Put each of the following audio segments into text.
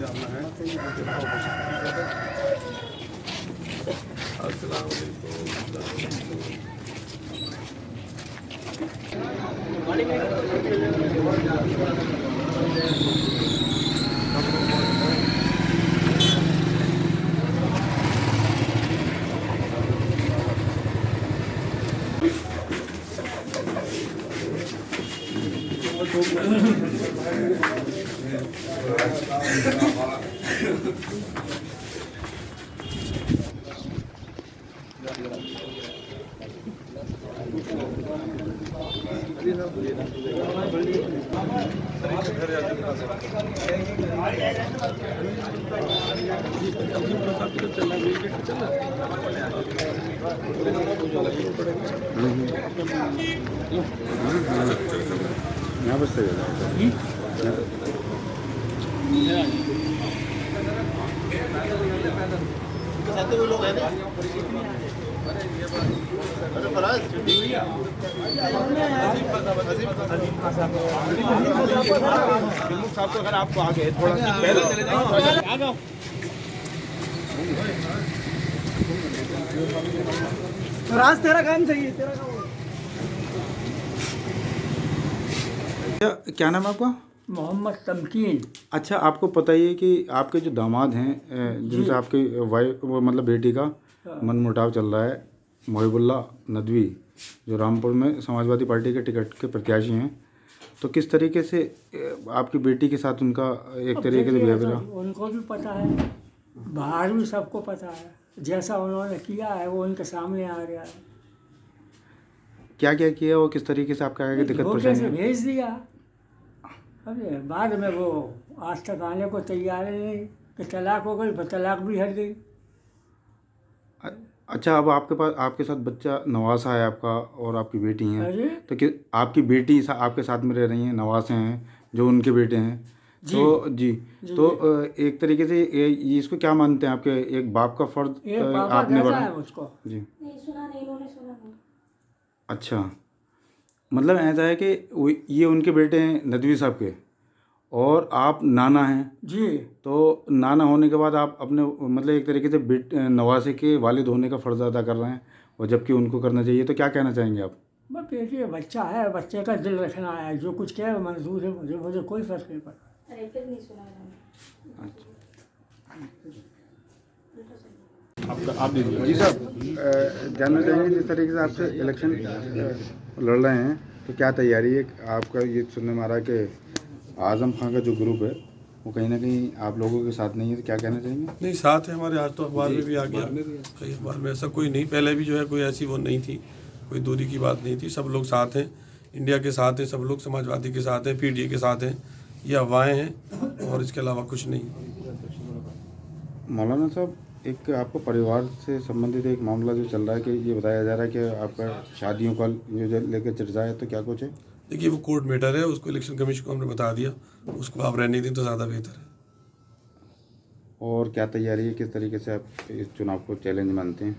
डालना है। अस्सलाम यहाँ पर सही साथ वो लोग हैं ना। अरे फराज साहब तो अगर आपको आगे थोड़ा पहले चले जाओ। राज तेरा काम चाहिए, तेरा काम। क्या नाम है आपका? मोहम्मद तमकीन। अच्छा, आपको पता ही है कि आपके जो दामाद हैं जिनसे आपकी वाइफ मतलब बेटी का मनमुटाव चल रहा है, मोहिबुल्ला नदवी, जो रामपुर में समाजवादी पार्टी के टिकट के प्रत्याशी हैं, तो किस तरीके से आपकी बेटी के साथ उनका एक तरीके से बिहेवियर रहा? उनको भी पता है, बाहर भी सबको पता है, जैसा उन्होंने किया है वो उनके सामने आ गया है। क्या क्या किया वो, किस तरीके से आपका आगे दिक्कत धोखे से परेशानी? भेज दिया। अरे बाद में वो आज तक आने को तैयार ही नहीं कि तलाक हो गई, तलाक भी हट गई। अच्छा, अब आपके पास आपके साथ बच्चा नवासा है आपका और आपकी बेटी हैं, अरे तो कि आपकी बेटी आपके साथ में रह रही हैं, नवासे हैं जो उनके बेटे हैं, तो जी तो एक तरीके से ये इसको क्या मानते हैं आपके एक बाप का फर्ज आपने कहता बना है मुझको। जी? नहीं सुना, नहीं इन्होंने सुना नहीं। अच्छा, मतलब ऐसा है कि ये उनके बेटे हैं नदवी साहब के और आप नाना हैं, जी तो नाना होने के बाद आप अपने मतलब एक तरीके से नवासे के वालिद होने का फ़र्ज़ अदा कर रहे हैं, और जबकि उनको करना चाहिए, तो क्या कहना चाहेंगे आप? बस बेटी बच्चा है, बच्चे का दिल रखना है, जो कुछ कहे वो मंजूर है, मुझे कोई फर्क नहीं पड़ता। अरे फिर नहीं सुना इन्होंने। आपका आप दीजिए जी साहब। जानना चाहेंगे जिस तरीके से आपसे इलेक्शन लड़ रहे हैं, तो क्या तैयारी है आपका? ये सुनने में आ रहा है कि आज़म खां का जो ग्रुप है वो कहीं ना कहीं आप लोगों के साथ नहीं है, तो क्या कहना चाहेंगे? नहीं, साथ है हमारे। आज तो अखबार में भी आ गया, कई अखबार में ऐसा कोई नहीं, पहले भी जो है कोई ऐसी वो नहीं थी, कोई दूरी की बात नहीं थी, सब लोग साथ हैं, इंडिया के साथ हैं, सब लोग समाजवादी के साथ हैं, पीडीए के साथ हैं, ये अफवाहें हैं और इसके अलावा कुछ नहीं। मौलाना साहब, एक आपको परिवार से संबंधित एक मामला जो चल रहा है कि ये बताया जा रहा है कि आपका शादियों का ये लेकर चर्चा है, तो क्या कुछ है? देखिए, वो कोर्ट मैटर है, उसको इलेक्शन कमीशन को हमने बता दिया, उसको आप रहने दें तो ज़्यादा बेहतर है। और क्या तैयारी है, किस तरीके से आप इस चुनाव को चैलेंज मानते हैं?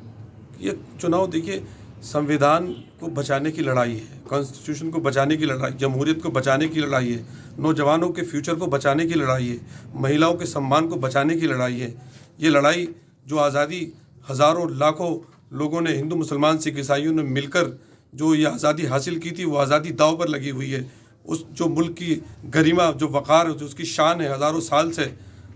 ये चुनाव देखिए संविधान को बचाने की लड़ाई है, कॉन्स्टिट्यूशन को बचाने की लड़ाई, जमहूरियत को बचाने की लड़ाई है, नौजवानों के फ्यूचर को बचाने की लड़ाई है, महिलाओं के सम्मान को बचाने की लड़ाई है। ये लड़ाई जो आज़ादी हज़ारों लाखों लोगों ने, हिंदू मुसलमान सिख ईसाइयों ने मिलकर जो ये आज़ादी हासिल की थी, वो आज़ादी दाव पर लगी हुई है। उस जो मुल्क की गरिमा, जो वक़ार, जो उसकी शान है हज़ारों साल से,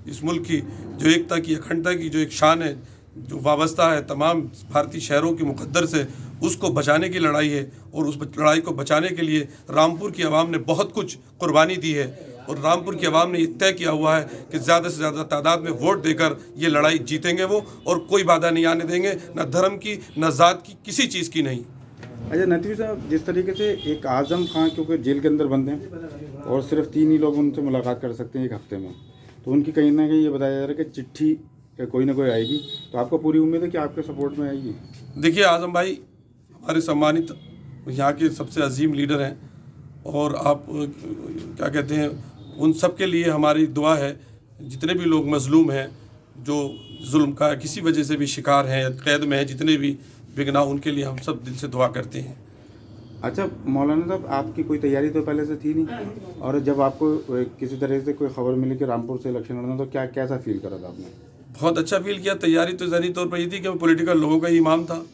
इस मुल्क की जो एकता की, अखंडता की जो एक शान है, जो वाबस्ता है तमाम भारतीय शहरों की मुकद्दर से, उसको बचाने की लड़ाई है। और उस लड़ाई को बचाने के लिए रामपुर की आवाम ने बहुत कुछ कुर्बानी दी है, और रामपुर की आवाम ने ये तय किया हुआ है कि ज़्यादा से ज़्यादा तादाद में वोट देकर ये लड़ाई जीतेंगे वो, और कोई बाधा नहीं आने देंगे, न धर्म की, न ज़ात की, किसी चीज़ की नहीं। अच्छा नदवी साहब, जिस तरीके से एक आज़म खां क्योंकि जेल के अंदर बंद हैं और सिर्फ 3 ही लोग उनसे मुलाकात कर सकते हैं एक हफ्ते में, तो उनकी कहीं ना कहीं ये बताया जा रहा है कि चिट्ठी कोई ना कोई आएगी, तो आपको पूरी उम्मीद है कि आपके सपोर्ट में आएगी? देखिए, आज़म भाई हमारे सम्मानित यहाँ के सबसे अजीम लीडर हैं, और आप क्या कहते हैं, उन सब के लिए हमारी दुआ है। जितने भी लोग मजलूम हैं, जो जुल्म का किसी वजह से भी शिकार हैं, कैद में हैं, जितने भी बेगुनाह, उनके लिए हम सब दिल से दुआ करते हैं। अच्छा मौलाना साहब, आपकी कोई तैयारी तो पहले से थी नहीं, और जब आपको किसी तरह से कोई खबर मिली कि रामपुर से इलेक्शन लड़ना, तो क्या कैसा फील करा था आपने? बहुत अच्छा फील किया। तैयारी तो ज़हनी तौर पर ये थी कि मैं पॉलिटिकल लोगों का ही इमाम था,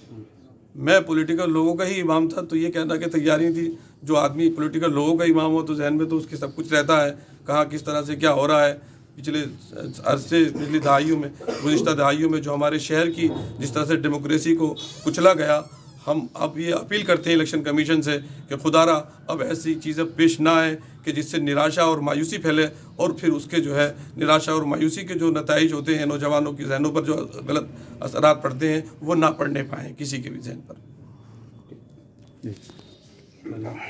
मैं पॉलिटिकल लोगों का ही इमाम था, तो ये कहना कि तैयारी थी। जो आदमी पॉलिटिकल लोगों का इमाम हो तो जहन में तो उसके सब कुछ रहता है, कहाँ किस तरह से क्या हो रहा है। पिछली दहाइयों में, गुज़िश्ता दहाइयों में जो हमारे शहर की जिस तरह से डेमोक्रेसी को कुचला गया, हम अब ये अपील करते हैं इलेक्शन कमीशन से कि खुदारा अब ऐसी चीज़ें पेश ना आए कि जिससे निराशा और मायूसी फैले, और फिर उसके जो है निराशा और मायूसी के जो नताइज होते हैं नौजवानों की जहनों पर, जो गलत असरात पड़ते हैं, वो ना पड़ने पाएँ किसी के भी जहन पर।